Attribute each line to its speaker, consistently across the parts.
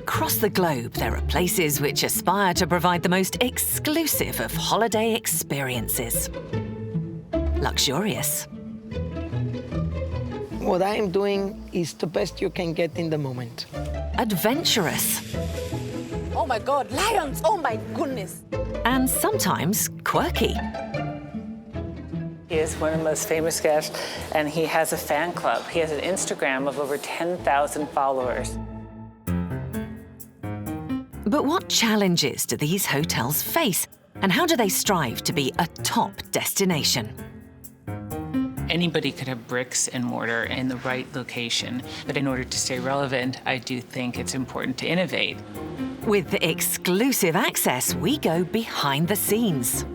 Speaker 1: Across the globe, there are places which aspire to provide the most exclusive of holiday experiences. Luxurious.
Speaker 2: What I am doing is the best you can get in the moment.
Speaker 1: Adventurous.
Speaker 3: Oh my God, lions! Oh my goodness!
Speaker 1: And sometimes quirky.
Speaker 4: He is one of the most famous guests, and he has a fan club. He has an Instagram of over 10,000 followers.
Speaker 1: But what challenges do these hotels face, and how do they strive to be a top destination?
Speaker 4: Anybody could have bricks and mortar in the right location, but in order to stay relevant, I do think it's important to innovate.
Speaker 1: With exclusive access, we go behind the scenes.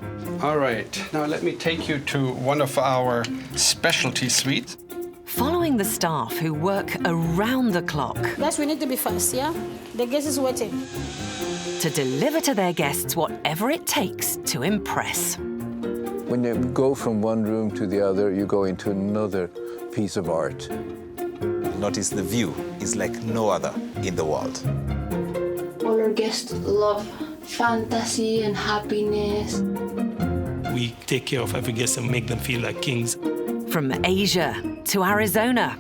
Speaker 5: All right, now let me take you to one of our specialty suites.
Speaker 1: Following the staff who work around the clock.
Speaker 6: Yes, we need to be fast, yeah? The guest is waiting.
Speaker 1: To deliver to their guests whatever it takes to impress.
Speaker 7: When you go from one room to the other, you go into another piece of art.
Speaker 8: Notice the view is like no other in the world.
Speaker 9: All our guests love fantasy and happiness.
Speaker 10: We take care of every guest and make them feel like kings.
Speaker 1: From Asia to Arizona,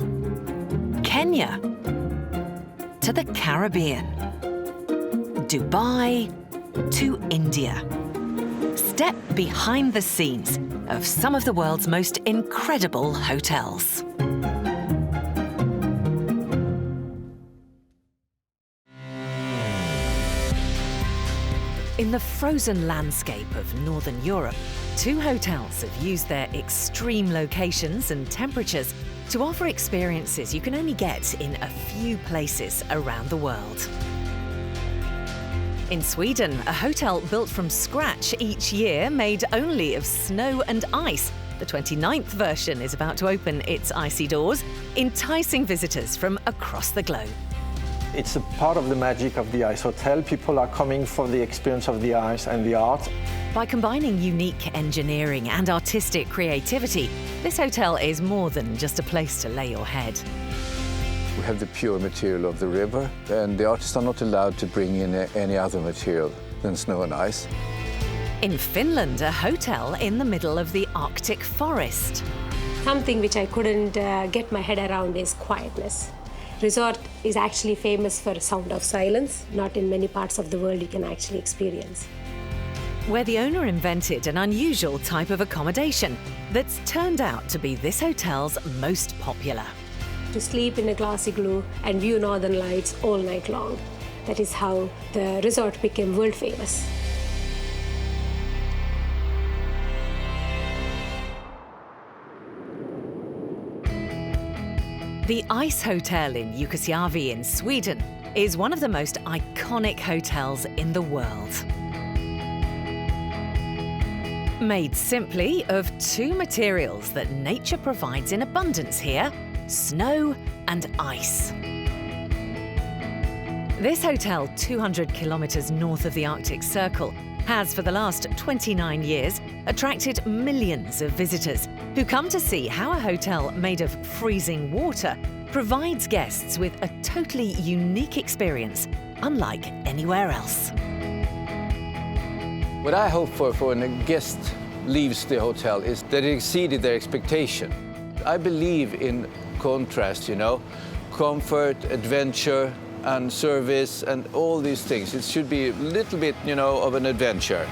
Speaker 1: Kenya to the Caribbean, Dubai to India. Step behind the scenes of some of the world's most incredible hotels. In the frozen landscape of Northern Europe, 2 hotels have used their extreme locations and temperatures to offer experiences you can only get in a few places around the world. In Sweden, a hotel built from scratch each year, made only of snow and ice. The 29th version is about to open its icy doors, enticing visitors from across the globe.
Speaker 11: It's a part of the magic of the Icehotel. People are coming for the experience of the ice and the art.
Speaker 1: By combining unique engineering and artistic creativity, this hotel is more than just a place to lay your head.
Speaker 7: We have the pure material of the river, and the artists are not allowed to bring in any other material than snow and ice.
Speaker 1: In Finland, a hotel in the middle of the Arctic forest.
Speaker 12: Something which I couldn't get my head around is quietness. Resort is actually famous for sound of silence. Not in many parts of the world you can actually experience.
Speaker 1: Where the owner invented an unusual type of accommodation that's turned out to be this hotel's most popular.
Speaker 12: To sleep in a glass igloo and view northern lights all night long. That is how the resort became world famous.
Speaker 1: The Icehotel in Jukkasjärvi in Sweden is one of the most iconic hotels in the world. Made simply of 2 materials that nature provides in abundance here, snow and ice. This hotel, 200 kilometers north of the Arctic Circle, has for the last 29 years attracted millions of visitors who come to see how a hotel made of freezing water provides guests with a totally unique experience, unlike anywhere else.
Speaker 7: What I hope for when a guest leaves the hotel is that it exceeded their expectation. I believe in contrast, comfort, adventure, and service, and all these things. It should be a little bit, of an adventure.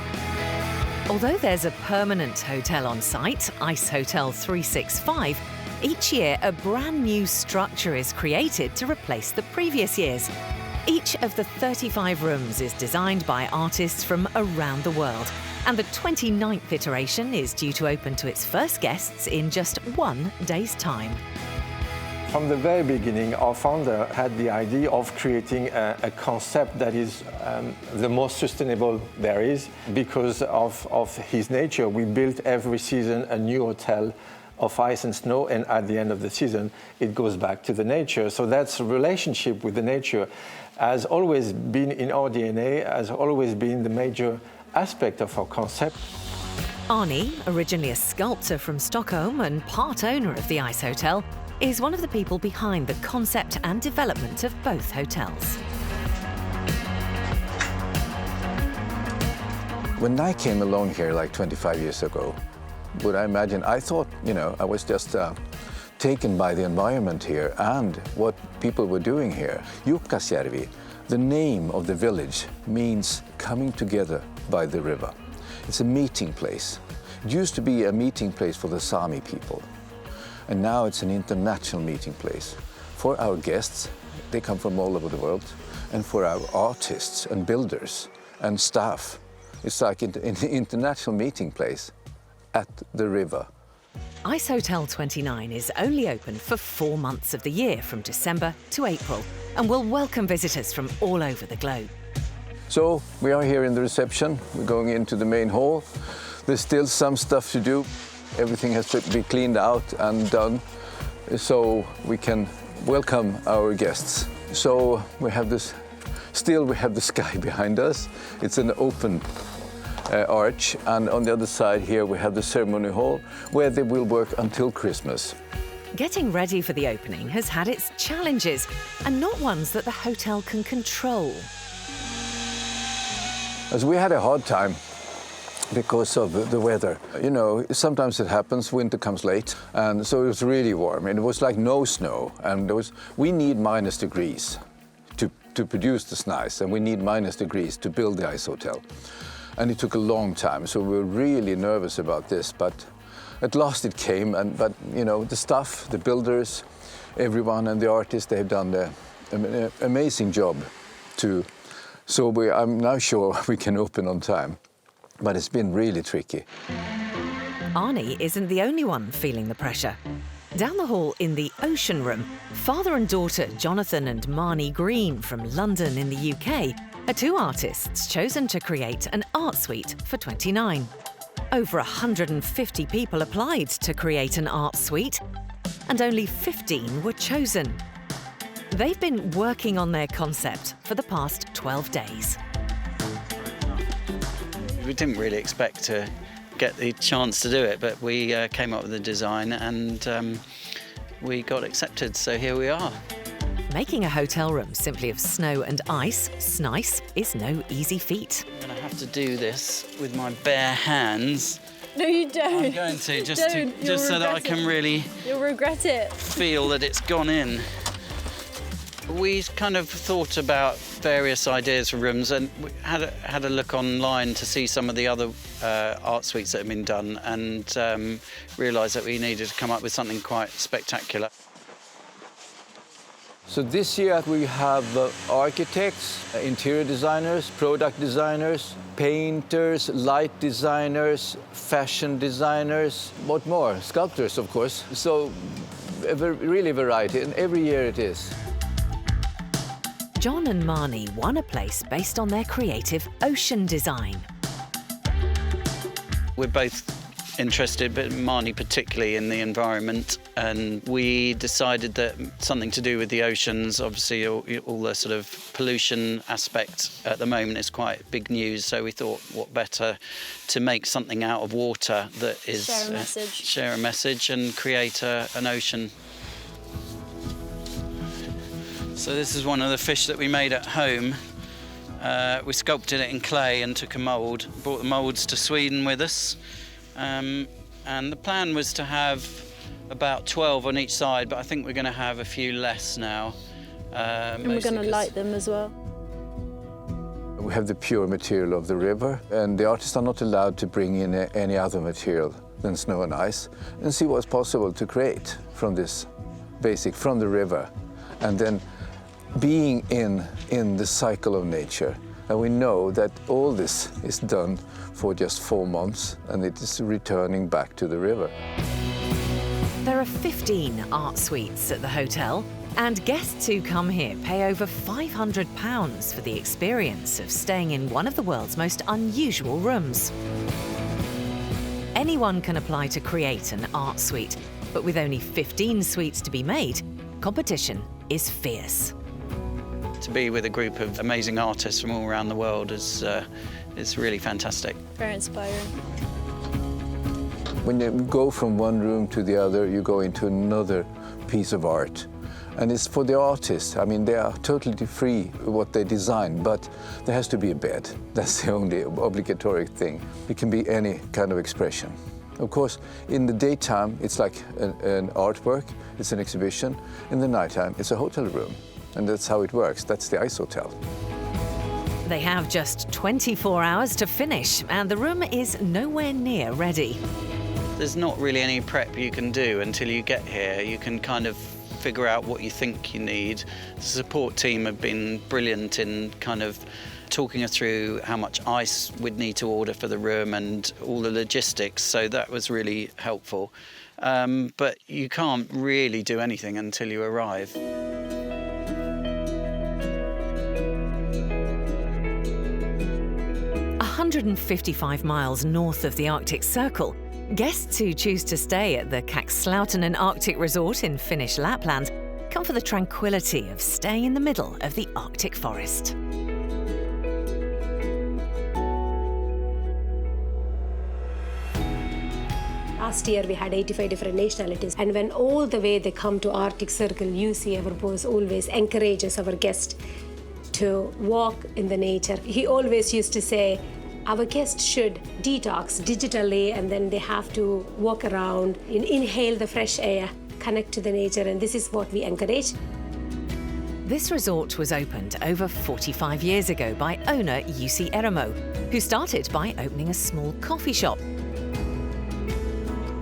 Speaker 1: Although there's a permanent hotel on site, Icehotel 365, each year a brand new structure is created to replace the previous year's. Each of the 35 rooms is designed by artists from around the world, and the 29th iteration is due to open to its first guests in just 1 day's time.
Speaker 11: From the very beginning, our founder had the idea of creating a concept that is the most sustainable there is. Because of his nature, we built every season a new hotel of ice and snow, and at the end of the season, it goes back to the nature. So that's a relationship with the nature has always been in our DNA, has always been the major aspect of our concept.
Speaker 1: Arnie, originally a sculptor from Stockholm and part owner of the Icehotel, is one of the people behind the concept and development of both hotels.
Speaker 7: When I came along here like 25 years ago, would I imagine, I thought, you know, I was just taken by the environment here and what people were doing here. Jukkasjärvi, the name of the village, means coming together by the river. It's a meeting place. It used to be a meeting place for the Sami people, and now it's an international meeting place for our guests. They come from all over the world, and for our artists and builders and staff. It's like an international meeting place at the river.
Speaker 1: Icehotel 29 is only open for 4 months of the year, from December to April, and will welcome visitors from all over the globe.
Speaker 7: So we are here in the reception. We're going into the main hall. There's still some stuff to do. Everything has to be cleaned out and done so we can welcome our guests. So we have this, still we have the sky behind us. It's an open arch, and on the other side here we have the ceremony hall where they will work until Christmas.
Speaker 1: Getting ready for the opening has had its challenges, and not ones that the hotel can control.
Speaker 7: As we had a hard time because of the weather. You know, sometimes it happens, winter comes late, and so it was really warm, and it was like no snow, and we need -degrees to produce this nice, and we need -degrees to build the Icehotel. And it took a long time, so we were really nervous about this, but at last it came, but you know, the staff, the builders, everyone, and the artists, they've done an amazing job so I'm now sure we can open on time, but it's been really tricky.
Speaker 1: Arnie isn't the only one feeling the pressure. Down the hall in the Ocean Room, father and daughter Jonathan and Marnie Green from London in the UK are two artists chosen to create an art suite for 29. Over 150 people applied to create an art suite, and only 15 were chosen. They've been working on their concept for the past 12 days.
Speaker 13: We didn't really expect to get the chance to do it, but we came up with the design and we got accepted, so here we are.
Speaker 1: Making a hotel room simply of snow and ice, snice, is no easy feat.
Speaker 13: I'm going to have to do this with my bare hands.
Speaker 14: No, you don't.
Speaker 13: I'm going to, just so that I can really
Speaker 14: You'll regret it.
Speaker 13: Feel that it's gone in. We kind of thought about various ideas for rooms, and we had a look online to see some of the other art suites that have been done, and realised that we needed to come up with something quite spectacular.
Speaker 7: So this year we have architects, interior designers, product designers, painters, light designers, fashion designers, what more? Sculptors, of course. So really variety, and every year it is.
Speaker 1: John and Marnie won a place based on their creative ocean design.
Speaker 13: We're both interested, but Marnie particularly, in the environment, and we decided that something to do with the oceans, obviously all the sort of pollution aspect at the moment is quite big news, so we thought what better to make something out of water that is share a message and create an ocean. So this is one of the fish that we made at home. We sculpted it in clay and took a mould, brought the moulds to Sweden with us. And the plan was to have about 12 on each side, but I think we're going to have a few less now.
Speaker 14: And we're going to light them as well.
Speaker 7: We have the pure material of the river, and the artists are not allowed to bring in any other material than snow and ice, and see what's possible to create from this from the river, and then being in the cycle of nature. And we know that all this is done for just 4 months, and it is returning back to the river.
Speaker 1: There are 15 art suites at the hotel, and guests who come here pay over £500 for the experience of staying in one of the world's most unusual rooms. Anyone can apply to create an art suite, but with only 15 suites to be made, competition is fierce.
Speaker 13: To be with a group of amazing artists from all around the world is really fantastic.
Speaker 14: Very inspiring.
Speaker 7: When you go from one room to the other, you go into another piece of art. And it's for the artists. I mean, they are totally free what they design, but there has to be a bed. That's the only obligatory thing. It can be any kind of expression. Of course, in the daytime, it's like an artwork, it's an exhibition. In the nighttime, it's a hotel room. And that's how it works. That's the Icehotel.
Speaker 1: They have just 24 hours to finish, and the room is nowhere near ready.
Speaker 13: There's not really any prep you can do until you get here. You can kind of figure out what you think you need. The support team have been brilliant in kind of talking us through how much ice we'd need to order for the room and all the logistics, so that was really helpful. But you can't really do anything until you arrive.
Speaker 1: 155 miles north of the Arctic Circle, guests who choose to stay at the Kakslautinen Arctic Resort in Finnish Lapland come for the tranquility of staying in the middle of the Arctic forest.
Speaker 12: Last year we had 85 different nationalities, and when all the way they come to Arctic Circle, UC, our boss, always encourages our guests to walk in the nature. He always used to say, our guests should detox digitally, and then they have to walk around, inhale the fresh air, connect to the nature, and this is what we encourage.
Speaker 1: This resort was opened over 45 years ago by owner Jussi Eramo, who started by opening a small coffee shop.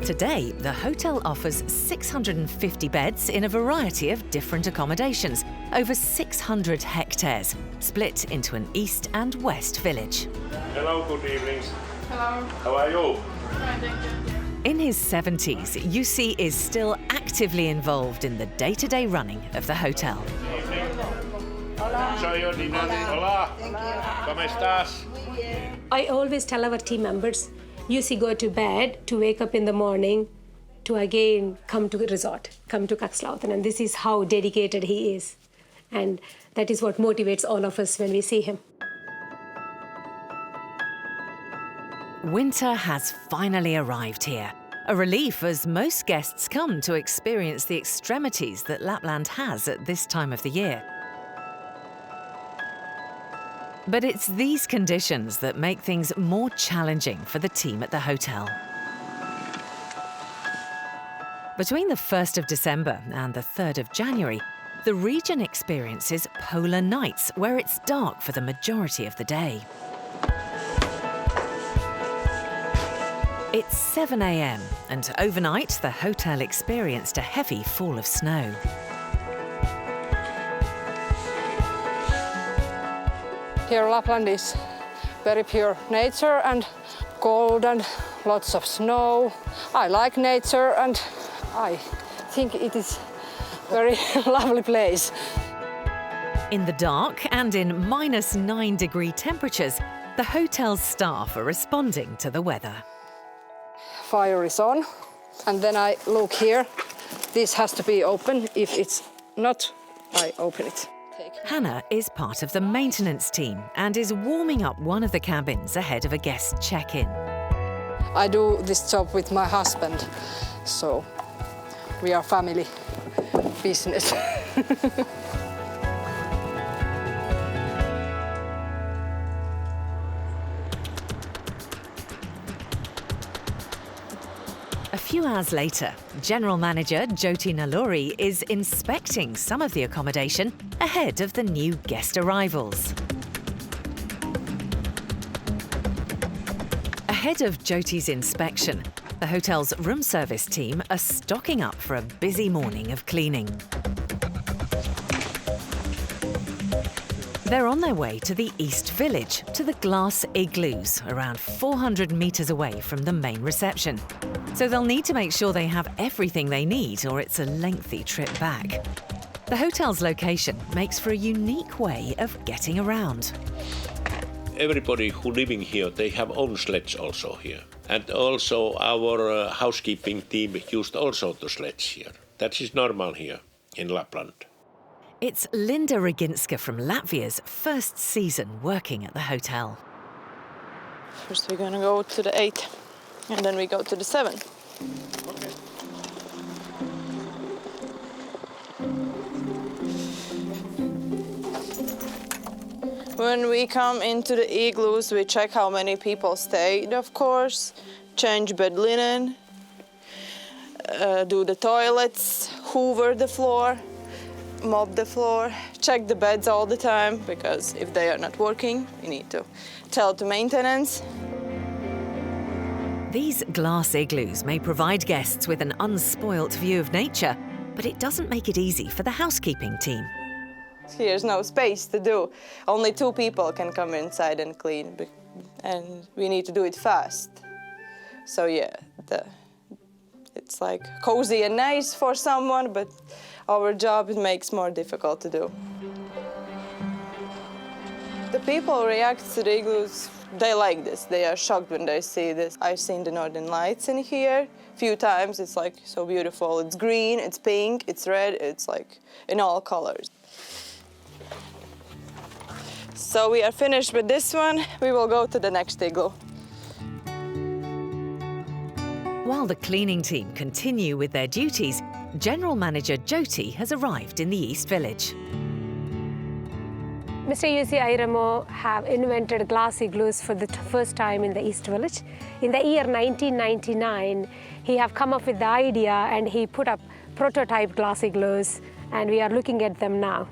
Speaker 1: Today, the hotel offers 650 beds in a variety of different accommodations, over 600 hectares, split into an east and west village.
Speaker 15: Hello, good evenings.
Speaker 16: Hello.
Speaker 15: How are you?
Speaker 16: Fine, thank you.
Speaker 1: In his 70s, Jussi is still actively involved in the day-to-day running of the hotel.
Speaker 15: Soy yo, dinner. Hola. ¿Cómo estás?
Speaker 12: I always tell our team members, Jussi go to bed to wake up in the morning to again come to the resort, come to Kakslautinen, and this is how dedicated he is. And that is what motivates all of us when we see him.
Speaker 1: Winter has finally arrived here. A relief as most guests come to experience the extremities that Lapland has at this time of the year. But it's these conditions that make things more challenging for the team at the hotel. Between the 1st of December and the 3rd of January, the region experiences polar nights where it's dark for the majority of the day. It's 7 a.m. and overnight the hotel experienced a heavy fall of snow.
Speaker 17: Here Lapland is very pure nature and cold and lots of snow. I like nature and I think it is a very lovely place.
Speaker 1: In the dark and in -9-degree temperatures, the hotel's staff are responding to the weather.
Speaker 17: Fire is on, and then I look here. This has to be open. If it's not, I open it.
Speaker 1: Hannah is part of the maintenance team and is warming up one of the cabins ahead of a guest check-in.
Speaker 17: I do this job with my husband, so we are family business.
Speaker 1: A few hours later, General Manager Jyoti Naluri is inspecting some of the accommodation ahead of the new guest arrivals. Ahead of Jyoti's inspection, the hotel's room service team are stocking up for a busy morning of cleaning. They're on their way to the East Village, to the glass igloos, around 400 metres away from the main reception. So they'll need to make sure they have everything they need, or it's a lengthy trip back. The hotel's location makes for a unique way of getting around.
Speaker 15: Everybody who living here, they have own sleds also here. And also our housekeeping team used also the sleds here. That is normal here in Lapland.
Speaker 1: It's Linda Reginska from Latvia's first season working at the hotel.
Speaker 14: First we're gonna go to the 8 and then we go to the 7.
Speaker 15: Okay.
Speaker 14: When we come into the igloos, we check how many people stayed, of course, change bed linen, do the toilets, hoover the floor, mop the floor, check the beds all the time, because if they are not working, we need to tell to maintenance.
Speaker 1: These glass igloos may provide guests with an unspoilt view of nature, but it doesn't make it easy for the housekeeping team.
Speaker 14: Here's no space to do. Only 2 people can come inside and clean, and we need to do it fast. So yeah, it's like cozy and nice for someone, but our job it makes more difficult to do. The people react to the igloos. They like this. They are shocked when they see this. I've seen the Northern Lights in here a few times. It's like so beautiful. It's green, it's pink, it's red. It's like in all colors. So we are finished with this one. We will go to the next igloo.
Speaker 1: While the cleaning team continue with their duties, General Manager Jyoti has arrived in the East Village.
Speaker 12: Mr. Jussi Airamo have invented glass igloos for the first time in the East Village. In the year 1999, he have come up with the idea and he put up prototype glass igloos, and we are looking at them now.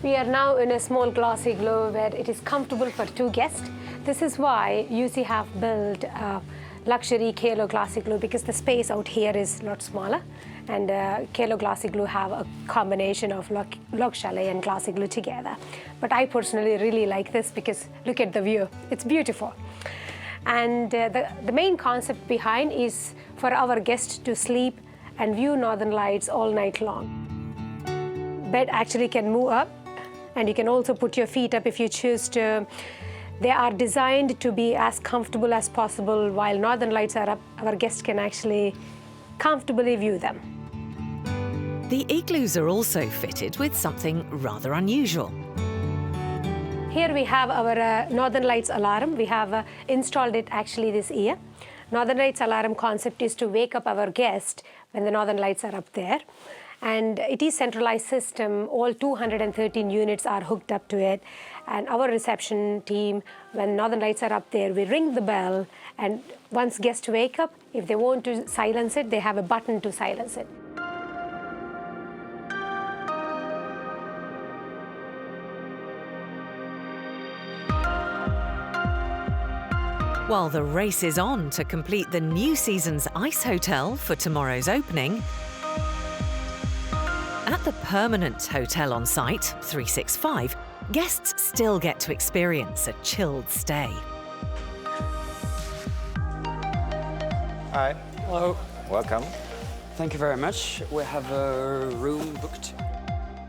Speaker 12: We are now in a small glass igloo where it is comfortable for 2 guests. This is why Jussi have built a luxury Kalo glass igloo, because the space out here is a lot smaller, and Kalo glass igloo have a combination of log chalet and glass igloo together. But I personally really like this because look at the view, it's beautiful. And the main concept behind is for our guests to sleep and view Northern Lights all night long. Bed actually can move up, and you can also put your feet up if you choose to. They are designed to be as comfortable as possible. While Northern Lights are up, our guests can actually comfortably view them.
Speaker 1: The igloos are also fitted with something rather unusual.
Speaker 12: Here we have our Northern Lights alarm. We have installed it actually this year. Northern Lights alarm concept is to wake up our guests when the Northern Lights are up there. And it is centralized system. All 213 units are hooked up to it. And our reception team, when Northern Lights are up there, we ring the bell. And once guests wake up, if they want to silence it, they have a button to silence it.
Speaker 1: While the race is on to complete the new season's Icehotel for tomorrow's opening, at the permanent hotel on site, 365, guests still get to experience a chilled stay.
Speaker 18: Hi.
Speaker 19: Hello.
Speaker 18: Welcome.
Speaker 19: Thank you very much. We have a room booked.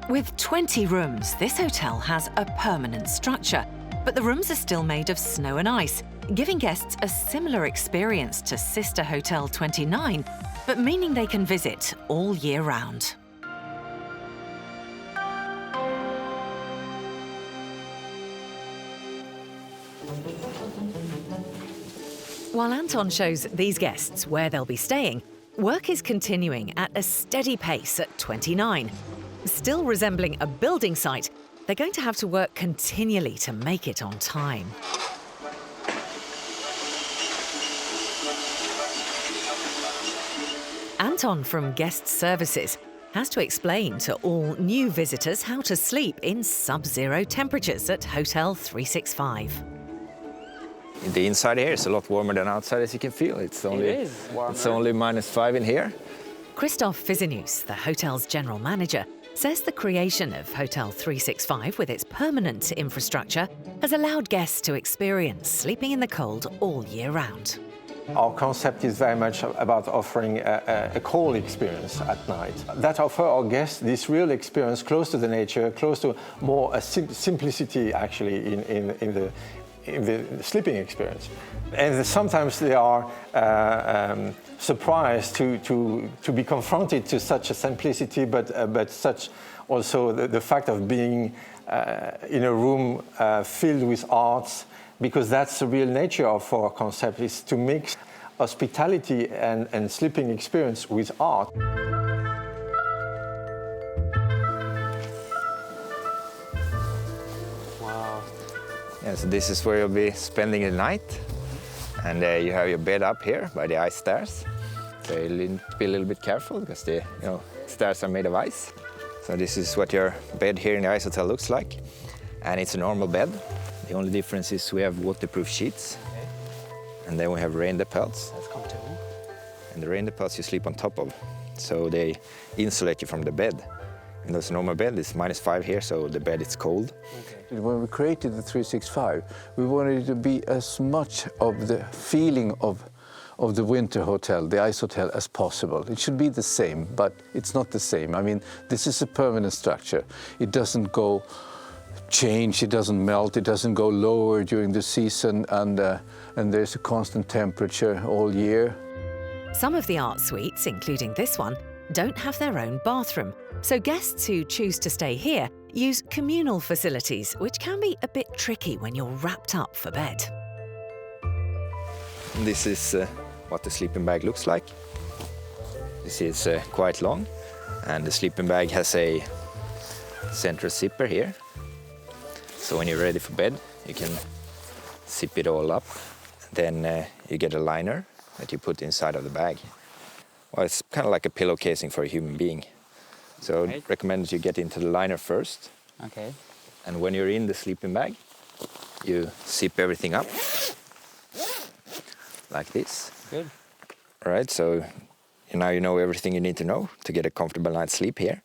Speaker 1: With 20 rooms, this hotel has a permanent structure, but the rooms are still made of snow and ice, giving guests a similar experience to Sister Hotel 29, but meaning they can visit all year round. While Anton shows these guests where they'll be staying, work is continuing at a steady pace at 29. Still resembling a building site, they're going to have to work continually to make it on time. Anton from Guest Services has to explain to all new visitors how to sleep in sub-zero temperatures at Hotel 365.
Speaker 18: The inside here is a lot warmer than outside, as you can feel. It's only -5 in here.
Speaker 1: Christoph Fizinius, the hotel's general manager, says the creation of Hotel 365 with its permanent infrastructure has allowed guests to experience sleeping in the cold all year round.
Speaker 11: Our concept is very much about offering a cold experience at night. That offers our guests this real experience close to the nature, close to more simplicity actually in the sleeping experience. And sometimes they are surprised to be confronted to such a simplicity, but such also the fact of being in a room filled with arts, because that's the real nature of our concept, is to mix hospitality and sleeping experience with art.
Speaker 18: Yeah, so this is where you'll be spending the night. And you have your bed up here by the ice stairs. So you need to be a little bit careful because the stairs are made of ice. So this is what your bed here in the Icehotel looks like. And it's a normal bed. The only difference is we have waterproof sheets. Okay. And then we have reindeer pelts.
Speaker 19: That's comfortable.
Speaker 18: And the reindeer pelts you sleep on top of. So they insulate you from the bed. And this normal bed is -5 here, so the bed is cold.
Speaker 11: Okay. When we created the 365, we wanted it to be as much of the feeling of the winter hotel, the Icehotel, as possible. It should be the same, but it's not the same. I mean, this is a permanent structure. It doesn't go change, it doesn't melt, it doesn't go lower during the season, and there's a constant temperature all year.
Speaker 1: Some of the art suites, including this one, don't have their own bathroom, so guests who choose to stay here use communal facilities, which can be a bit tricky when you're wrapped up for bed.
Speaker 18: This is what the sleeping bag looks like. This is quite long, and the sleeping bag has a central zipper here. So when you're ready for bed, you can zip it all up. Then you get a liner that you put inside of the bag. Well, it's kind of like a pillow casing for a human being. So I recommend that you get into the liner first.
Speaker 19: Okay.
Speaker 18: And when you're in the sleeping bag, you zip everything up like this.
Speaker 19: Good.
Speaker 18: All right, so now you know everything you need to know to get a comfortable night's sleep here.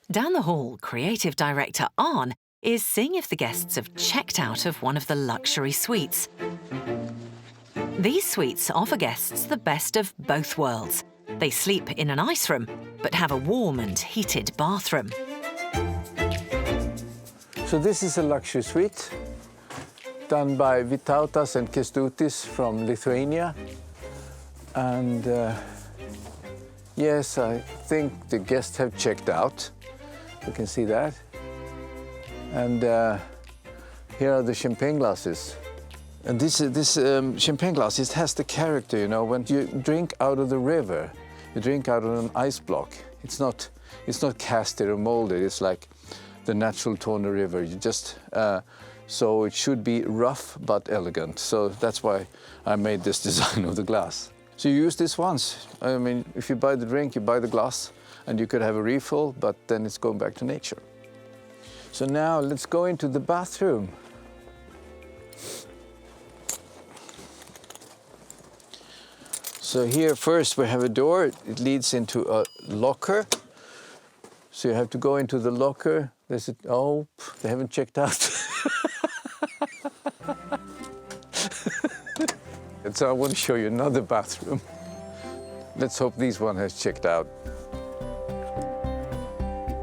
Speaker 1: Down the hall, creative director Arne is seeing if the guests have checked out of one of the luxury suites. These suites offer guests the best of both worlds. They sleep in an ice room, but have a warm and heated bathroom.
Speaker 11: So this is a luxury suite done by Vytautas and Kęstutis from Lithuania. And yes, I think the guests have checked out. You can see that. And here are the champagne glasses. And this champagne glass, it has the character, you know, when you drink out of the river, you drink out of an ice block. It's not casted or molded, it's like the natural Torne River. You just, so it should be rough but elegant. So that's why I made this design of the glass. So you use this once. I mean, if you buy the drink, you buy the glass, and you could have a refill, but then it's going back to nature. So now let's go into the bathroom. So here first we have a door. It leads into a locker. So you have to go into the locker. There's a, oh, they haven't checked out. And so I want to show you another bathroom. Let's hope this one has checked out.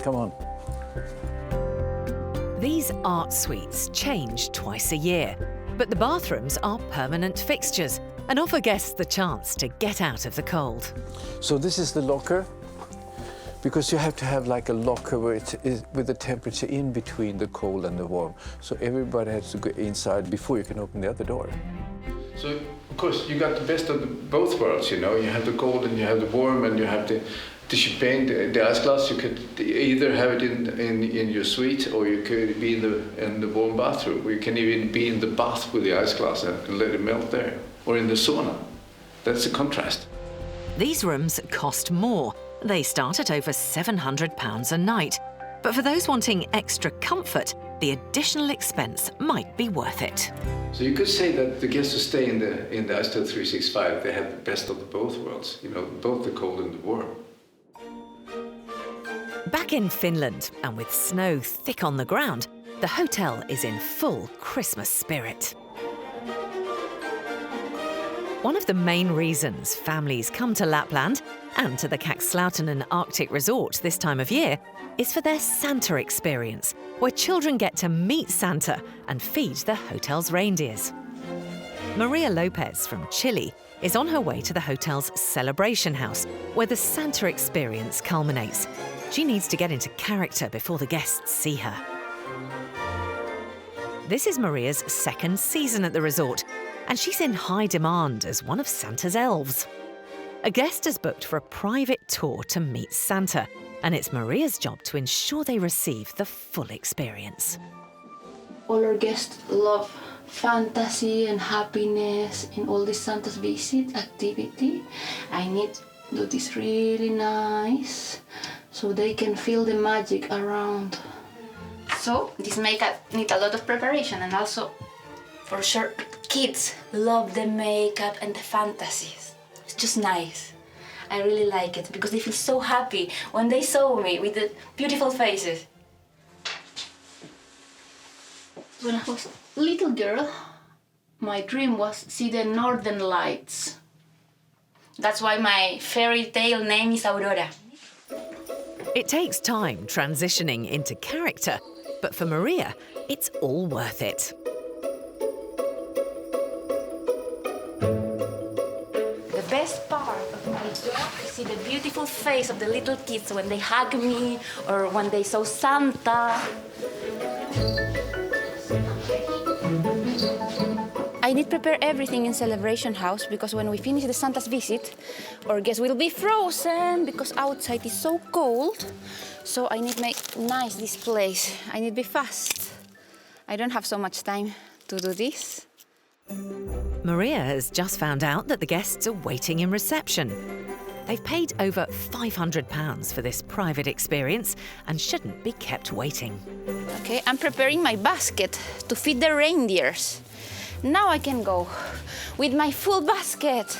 Speaker 11: Come on.
Speaker 1: These art suites change twice a year, but the bathrooms are permanent fixtures and offer guests the chance to get out of the cold.
Speaker 11: So this is the locker, because you have to have like a locker where it is with the temperature in between the cold and the warm. So everybody has to go inside before you can open the other door. So of course you got the best of both worlds, you know. You have the cold and you have the warm, and you have the champagne, the ice glass. You could either have it in your suite, or you could be in the warm bathroom. You can even be in the bath with the ice glass and let it melt there, or in the sauna. That's the contrast.
Speaker 1: These rooms cost more. They start at over £700 a night. But for those wanting extra comfort, the additional expense might be worth it.
Speaker 11: So you could say that the guests who stay in the Icehotel 365, they have the best of both worlds, you know, both the cold and the warm.
Speaker 1: Back in Finland, and with snow thick on the ground, the hotel is in full Christmas spirit. One of the main reasons families come to Lapland and to the Kakslautinen Arctic Resort this time of year is for their Santa experience, where children get to meet Santa and feed the hotel's reindeers. Maria Lopez from Chile is on her way to the hotel's celebration house, where the Santa experience culminates. She needs to get into character before the guests see her. This is Maria's second season at the resort, and she's in high demand as one of Santa's elves. A guest has booked for a private tour to meet Santa, and it's Maria's job to ensure they receive the full experience.
Speaker 9: all our guests love fantasy and happiness in all this Santa's visit activity. I need to do this really nice so they can feel the magic around. So this makeup needs a lot of preparation, and also for sure kids love the makeup and the fantasies. It's just nice. I really like it because they feel so happy when they saw me with the beautiful faces. When I was a little girl, my dream was see the northern lights. That's why my fairy tale name is Aurora.
Speaker 1: It takes time transitioning into character, but for Maria, it's all worth it.
Speaker 9: The best part of my job is see the beautiful face of the little kids when they hug me or when they saw Santa. I need to prepare everything in celebration house because when we finish the Santa's visit, our guests will be frozen because outside is so cold. So I need to make nice displays. I need to be fast. I don't have so much time to do this.
Speaker 1: Maria has just found out that the guests are waiting in reception. They've paid over £500 for this private experience and shouldn't be kept waiting.
Speaker 9: Okay, I'm preparing my basket to feed the reindeers. Now I can go with my full basket.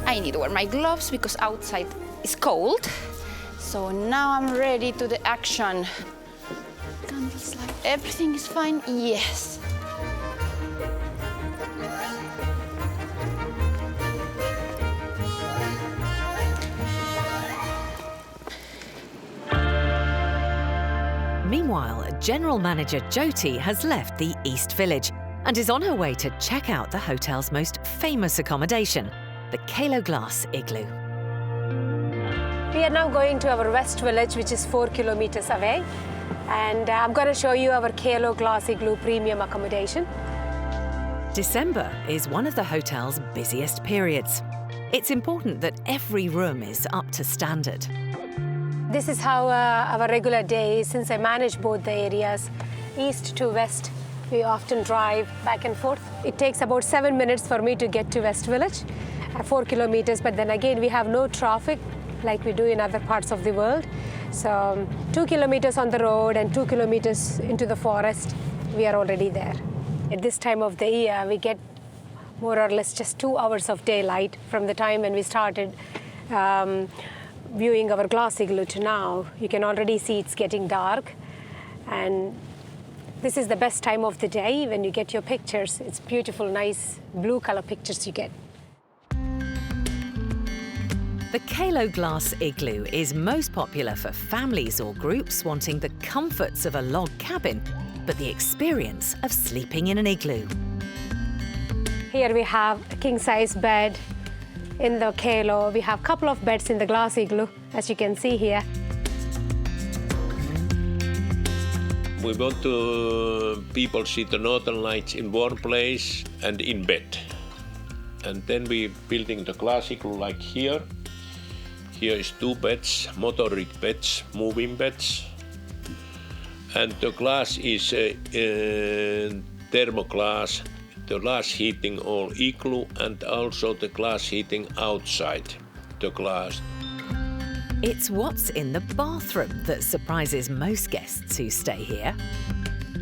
Speaker 9: I need to wear my gloves because outside is cold. So now I'm ready to the action. Candles light, everything is fine, yes.
Speaker 1: Meanwhile, General Manager Jyoti has left the East Village and is on her way to check out the hotel's most famous accommodation, the Kalo Glass Igloo.
Speaker 12: We are now going to our West Village, which is 4 kilometers away. And I'm going to show you our Kalo Glass Igloo premium accommodation.
Speaker 1: December is one of the hotel's busiest periods. It's important that every room is up to standard.
Speaker 12: This is how our regular day is. Since I manage both the areas, east to west, we often drive back and forth. It takes about 7 minutes for me to get to West Village, 4 kilometers, but then again, we have no traffic like we do in other parts of the world. So 2 kilometers on the road and 2 kilometers into the forest, we are already there. At this time of the year, we get more or less just 2 hours of daylight from the time when we started viewing our glass igloo to now. You can already see it's getting dark, and this is the best time of the day when you get your pictures. It's beautiful, nice blue color pictures you get.
Speaker 1: The Kalo Glass Igloo is most popular for families or groups wanting the comforts of a log cabin, but the experience of sleeping in an igloo.
Speaker 12: Here we have a king-size bed in the Kalo. We have a couple of beds in the glass igloo, as you can see here.
Speaker 15: We want to people see the northern lights in one place and in bed. And then we building the glass igloo like here. Here is 2 beds, motoric beds, moving beds. And the glass is thermoglass, the glass heating all igloo and also the glass heating outside the glass.
Speaker 1: It's what's in the bathroom that surprises most guests who stay here.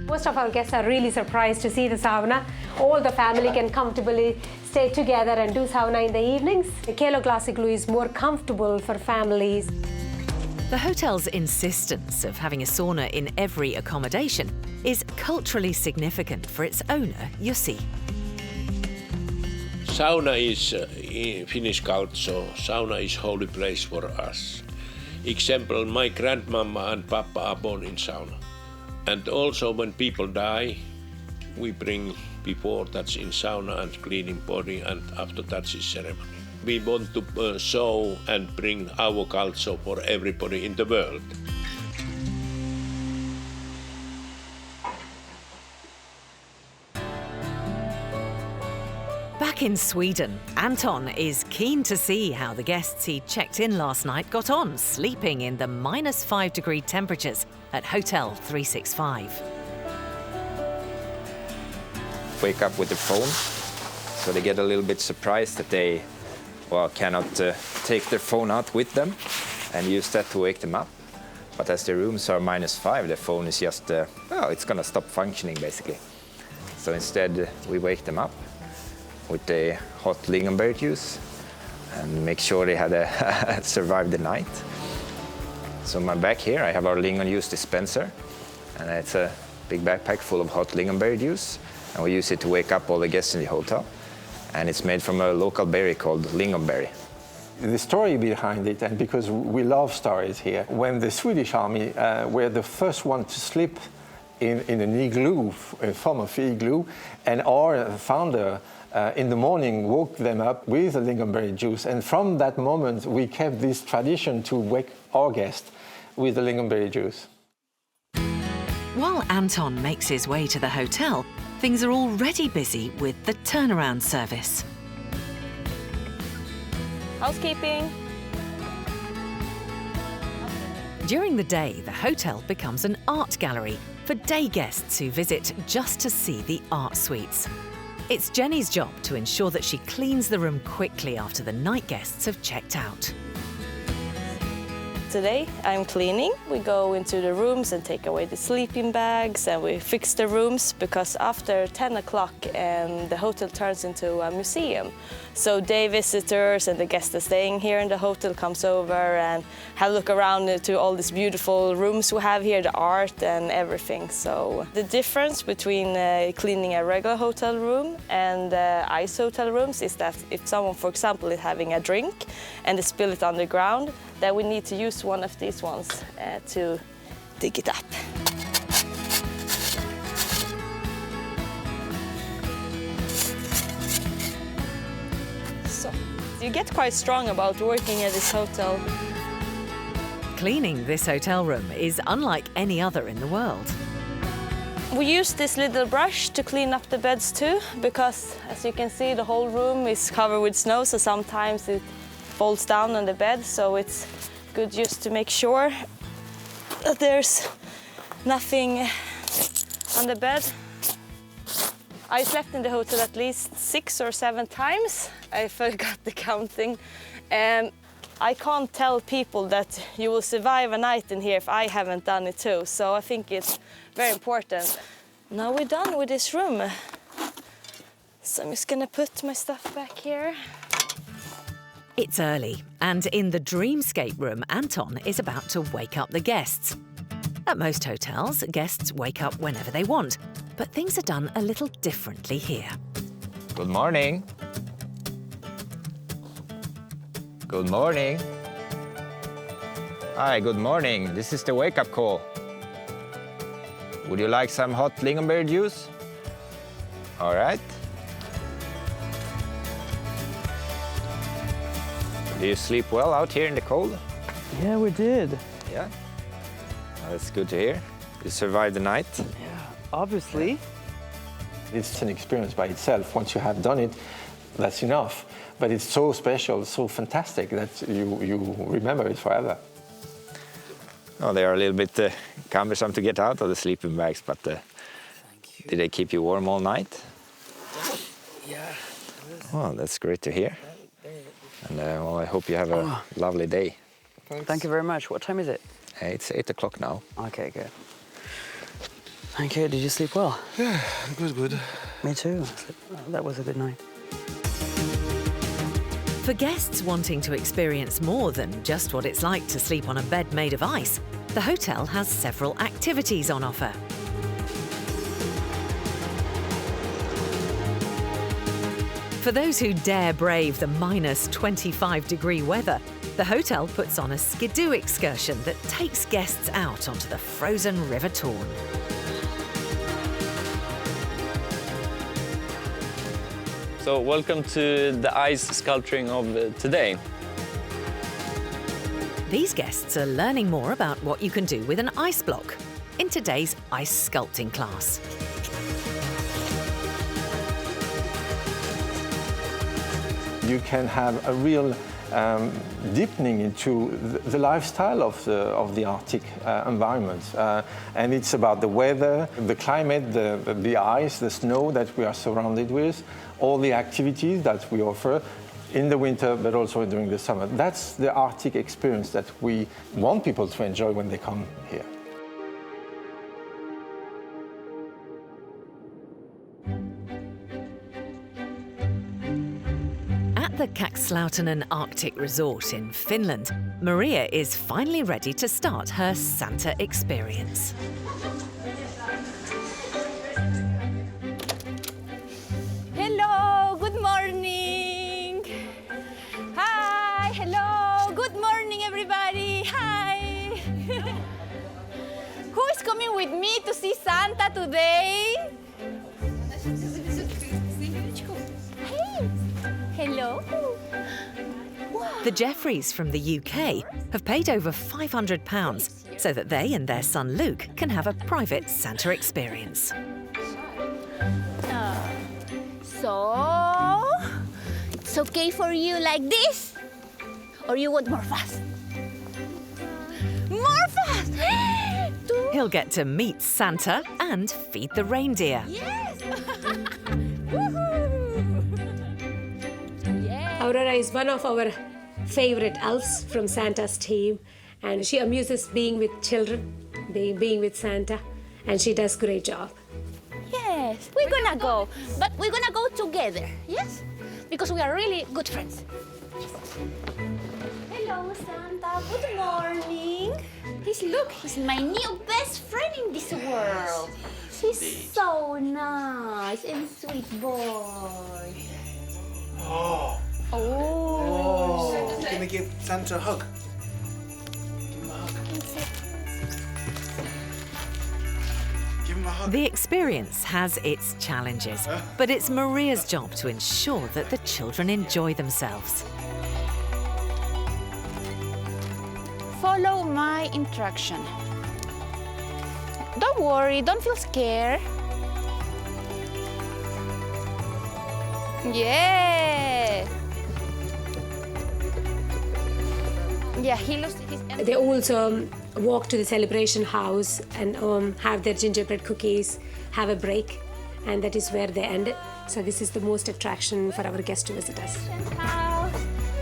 Speaker 12: Most of our guests are really surprised to see the sauna. All the family can comfortably stay together and do sauna in the evenings. The Kalo Glass Igloo is more comfortable for families.
Speaker 1: The hotel's insistence of having a sauna in every accommodation is culturally significant for its owner, Jussi.
Speaker 15: Sauna is in Finnish culture, sauna is holy place for us. Example, my grandmama and papa are born in sauna. And also when people die, we bring before that's in sauna and cleaning body, and after that is ceremony. We want to show and bring our culture for everybody in the world.
Speaker 1: Back Back in Sweden, Anton is keen to see how the guests he checked in last night got on sleeping in the -5-degree temperatures at Hotel 365.
Speaker 18: Wake up with the phone, so they get a little bit surprised that they cannot take their phone out with them and use that to wake them up. But as the rooms are -5, the phone is just, it's gonna stop functioning basically. So instead we wake them up with the hot lingonberry juice and make sure they had survived the night. So my back here I have our lingon juice dispenser, and it's a big backpack full of hot lingonberry juice, and we use it to wake up all the guests in the hotel. And it's made from a local berry called lingonberry.
Speaker 11: The story behind it, and because we love stories here, when the Swedish Army were the first one to sleep in an igloo, a form of igloo, and our founder in the morning woke them up with the lingonberry juice. And from that moment, we kept this tradition to wake our guests with the lingonberry juice.
Speaker 1: While Anton makes his way to the hotel, things are already busy with the turnaround service.
Speaker 14: Housekeeping.
Speaker 1: During the day, the hotel becomes an art gallery for day guests who visit just to see the art suites. It's Jenny's job to ensure that she cleans the room quickly after the night guests have checked out.
Speaker 14: Today I'm cleaning. We go into the rooms and take away the sleeping bags, and we fix the rooms, because after 10 o'clock the hotel turns into a museum. So day visitors and the guests that are staying here in the hotel comes over and have a look around to all these beautiful rooms we have here, the art and everything. So the difference between cleaning a regular hotel room and Icehotel rooms is that if someone, for example, is having a drink and they spill it on the ground, then we need to use one of these ones to dig it up. So you get quite strong about working at this hotel.
Speaker 1: Cleaning this hotel room is unlike any other in the world.
Speaker 14: We use this little brush to clean up the beds too, because as you can see, the whole room is covered with snow, so sometimes it falls down on the bed, so it's good just to make sure that there's nothing on the bed. I slept in the hotel at least 6 or 7 times. I forgot the counting. And I can't tell people that you will survive a night in here if I haven't done it too. So I think it's very important. Now we're done with this room. So I'm just gonna put my stuff back here.
Speaker 1: It's early, and in the dreamscape room, Anton is about to wake up the guests. At most hotels, guests wake up whenever they want, but things are done a little differently here.
Speaker 18: Good morning. Good morning. Hi, good morning. This is the wake-up call. Would you like some hot lingonberry juice? All right. Do you sleep well out here in the cold?
Speaker 19: Yeah, we did.
Speaker 18: Yeah? Well, that's good to hear. You survived the night?
Speaker 19: Yeah, obviously.
Speaker 11: It's an experience by itself. Once you have done it, that's enough. But it's so special, so fantastic that you remember it forever.
Speaker 18: Oh, they are a little bit cumbersome to get out of the sleeping bags, but did they keep you warm all night?
Speaker 19: Yeah.
Speaker 18: Well, that's great to hear. And well, I hope you have a lovely day.
Speaker 19: Thank you very much. What time is it?
Speaker 18: It's 8 o'clock now.
Speaker 19: Okay, good. Thank you. Did you sleep well?
Speaker 20: Yeah, good.
Speaker 19: Me too. That was a good night.
Speaker 1: For guests wanting to experience more than just what it's like to sleep on a bed made of ice, the hotel has several activities on offer. For those who dare brave the -25-degree weather, the hotel puts on a skidoo excursion that takes guests out onto the frozen River Torn.
Speaker 21: So welcome to the ice sculpturing of today.
Speaker 1: These guests are learning more about what you can do with an ice block in today's ice sculpting class.
Speaker 11: you can have a real deepening into the lifestyle of the Arctic environment. And it's about the weather, the climate, the ice, the snow that we are surrounded with, all the activities that we offer in the winter, but also during the summer. That's the Arctic experience that we want people to enjoy when they come here.
Speaker 1: At the Kakslautinen Arctic Resort in Finland, Maria is finally ready to start her Santa experience.
Speaker 3: Hello, good morning. Hi, hello, good morning everybody. Hi. Who is coming with me to see Santa today? Hey, hello.
Speaker 1: The Jeffreys from the UK have paid over £500 so that they and their son Luke can have a private Santa experience.
Speaker 20: So, it's okay for you like this? Or you want more fast? More fast!
Speaker 1: He'll get to meet Santa and feed the reindeer.
Speaker 20: Yes!
Speaker 12: Aurora is one of our favorite elves from Santa's team, and she amuses being with children, being with Santa, and she does a great job.
Speaker 20: Yes, we're gonna go, but we're gonna go together, yes? Because we are really good friends. Hello, Santa. Good morning. He's my new best friend in this world. He's so nice and sweet boy.
Speaker 22: Oh.
Speaker 20: Oh.
Speaker 22: Can we give Santa a hug? Give him a hug.
Speaker 1: The experience has its challenges, but it's Maria's job to ensure that the children enjoy themselves.
Speaker 3: Follow my instruction. Don't worry, don't feel scared. Yeah. Yeah, he looks.
Speaker 12: They also walk to the celebration house and have their gingerbread cookies, have a break, and that is where they end it. So this is the most attraction for our guests to visit us.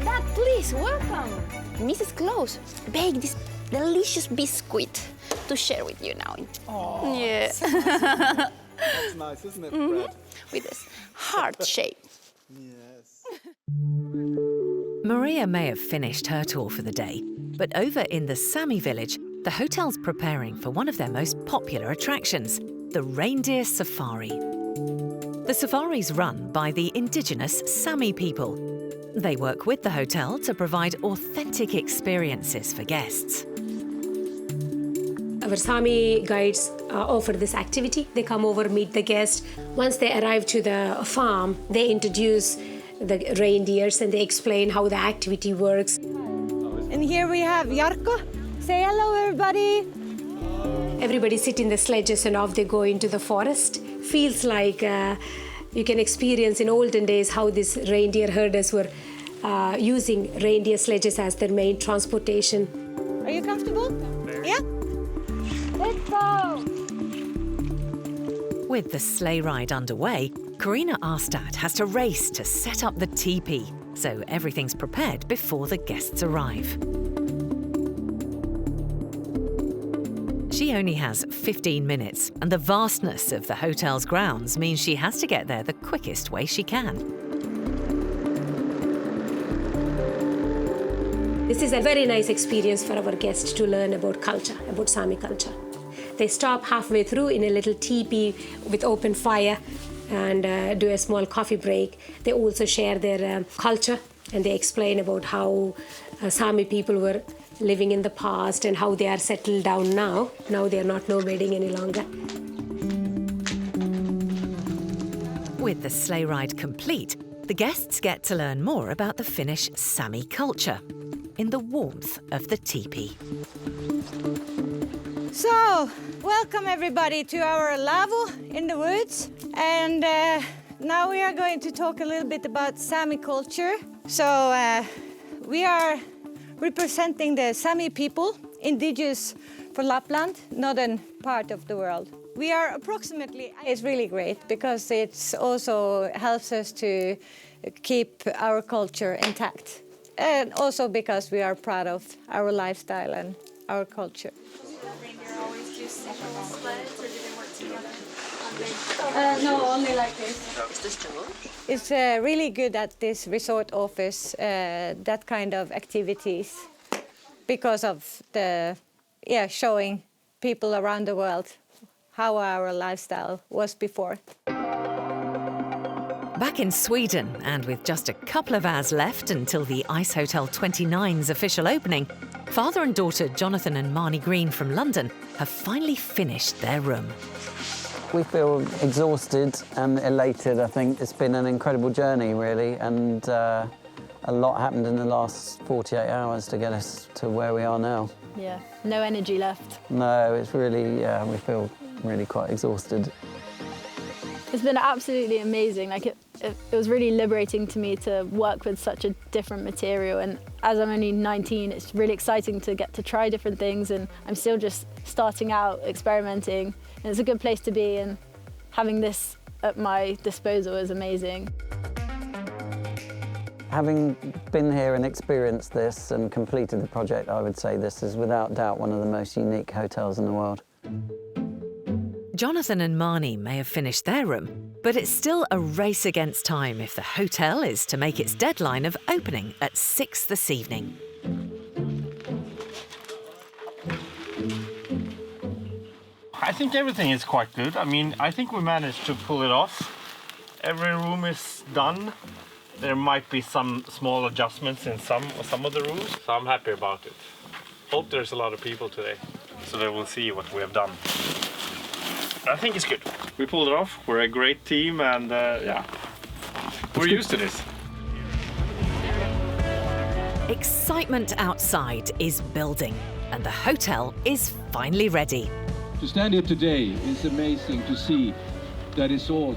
Speaker 20: Dad, please, welcome. Mrs. Claus baked this delicious biscuit to share with you now.
Speaker 22: Oh,
Speaker 20: yeah.
Speaker 22: That's nice, isn't it, Brad?
Speaker 20: With this heart shape.
Speaker 22: Yes.
Speaker 1: Maria may have finished her tour for the day, but over in the Sami village, the hotel's preparing for one of their most popular attractions, the reindeer safari. The safari's run by the indigenous Sami people. They work with the hotel to provide authentic experiences for guests.
Speaker 12: Our Sami guides offer this activity. They come over, meet the guest. Once they arrive to the farm, they introduce the reindeers and they explain how the activity works.
Speaker 23: And here we have Jarkko. Say hello, everybody.
Speaker 12: Everybody sit in the sledges and off they go into the forest. Feels like you can experience in olden days how these reindeer herders were using reindeer sledges as their main transportation.
Speaker 23: Are you comfortable? Yeah? Let's go.
Speaker 1: With the sleigh ride underway, Karina Arstad has to race to set up the teepee, so everything's prepared before the guests arrive. She only has 15 minutes, and the vastness of the hotel's grounds means she has to get there the quickest way she can.
Speaker 12: This is a very nice experience for our guests to learn about culture, about Sami culture. They stop halfway through in a little teepee with open fire and do a small coffee break. They also share their culture and they explain about how Sami people were living in the past and how they are settled down now. Now they are not nomading any longer.
Speaker 1: With the sleigh ride complete, the guests get to learn more about the Finnish Sami culture in the warmth of the teepee.
Speaker 23: So, welcome everybody to our lavvo in the woods. And now we are going to talk a little bit about Sami culture. So we are representing the Sami people, indigenous for Lapland, northern part of the world. We are approximately, it's really great because it also helps us to keep our culture intact. And also because we are proud of our lifestyle and our culture. No, only like this. Is this true? It's really good at this resort offers that kind of activities because of the, showing people around the world how our lifestyle was before.
Speaker 1: Back in Sweden, and with just a couple of hours left until the Icehotel 29's official opening, father and daughter Jonathan and Marnie Green from London have finally finished their room.
Speaker 2: We feel exhausted and elated. I think it's been an incredible journey, really, and a lot happened in the last 48 hours to get us to where we are now.
Speaker 4: Yeah, no energy left.
Speaker 2: No, it's really, we feel really quite exhausted.
Speaker 4: It's been absolutely amazing. Like it was really liberating to me to work with such a different material, and as I'm only 19, it's really exciting to get to try different things, and I'm still just starting out experimenting, and it's a good place to be, and having this at my disposal is amazing.
Speaker 2: Having been here and experienced this and completed the project, I would say this is without doubt one of the most unique hotels in the world.
Speaker 1: Jonathan and Marnie may have finished their room, but it's still a race against time if the hotel is to make its deadline of opening at 6 this evening.
Speaker 5: I think everything is quite good. I mean, I think we managed to pull it off. Every room is done. There might be some small adjustments in some of the rooms, so I'm happy about it. Hope there's a lot of people today, so they will see what we have done. I think it's good. We pulled it off. We're a great team, and we're used to this.
Speaker 1: Excitement outside is building, and the hotel is finally ready.
Speaker 24: To stand here today is amazing to see that it's all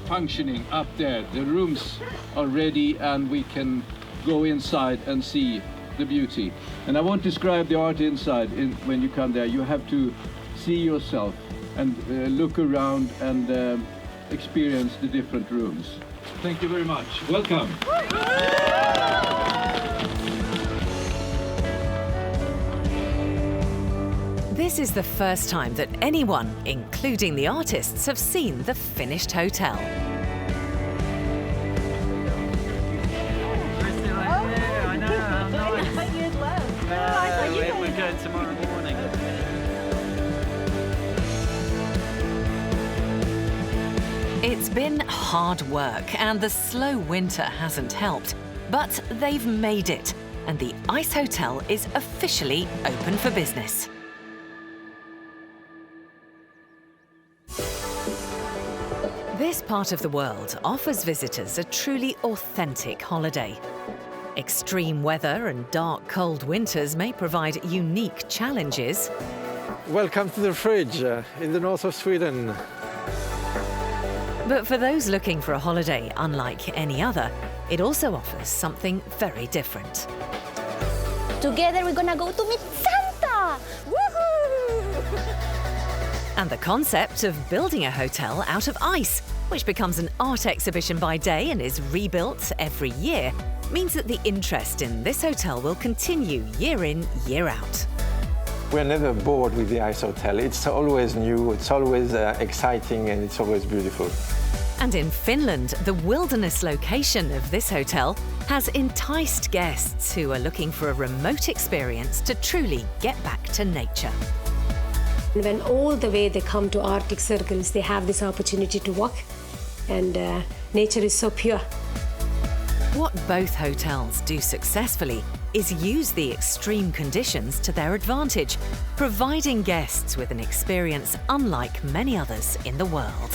Speaker 24: functioning up there. The rooms are ready, and we can go inside and see the beauty. And I won't describe the art inside. When you come there, you have to see yourself and look around and experience the different rooms. Thank you very much. Welcome.
Speaker 1: This is the first time that anyone, including the artists, have seen the finished hotel.
Speaker 21: We're going tomorrow morning.
Speaker 1: It's been hard work, and the slow winter hasn't helped, but they've made it, and the Icehotel is officially open for business. This part of the world offers visitors a truly authentic holiday. Extreme weather and dark, cold winters may provide unique challenges.
Speaker 11: Welcome to the fridge in the north of Sweden.
Speaker 1: But for those looking for a holiday unlike any other, it also offers something very different.
Speaker 20: Together we're gonna go to meet Santa! Woohoo!
Speaker 1: And the concept of building a hotel out of ice, which becomes an art exhibition by day and is rebuilt every year, means that the interest in this hotel will continue year in, year out.
Speaker 11: We're never bored with the Icehotel. It's always new, it's always exciting, and it's always beautiful.
Speaker 1: And in Finland, the wilderness location of this hotel has enticed guests who are looking for a remote experience to truly get back to nature.
Speaker 12: When all the way they come to Arctic circles, they have this opportunity to walk, and nature is so pure.
Speaker 1: What both hotels do successfully is use the extreme conditions to their advantage, providing guests with an experience unlike many others in the world.